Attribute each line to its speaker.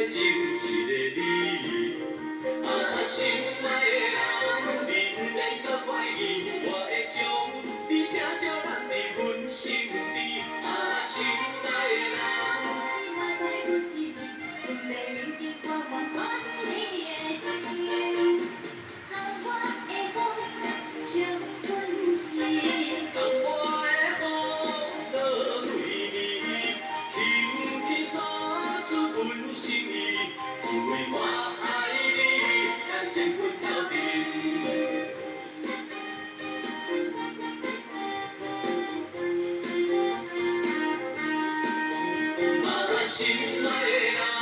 Speaker 1: 情一个你。啊，心爱的人，你不免搁怀疑，我会将你疼惜揽伫阮心里。啊，心爱的人，你嘛知阮是你，阮袂用结果，我满你的心。让我的风将阮情，让我的风落对面，轻轻洒出阮心意，因为我爱你，咱先分了阵。啊，心爱的人。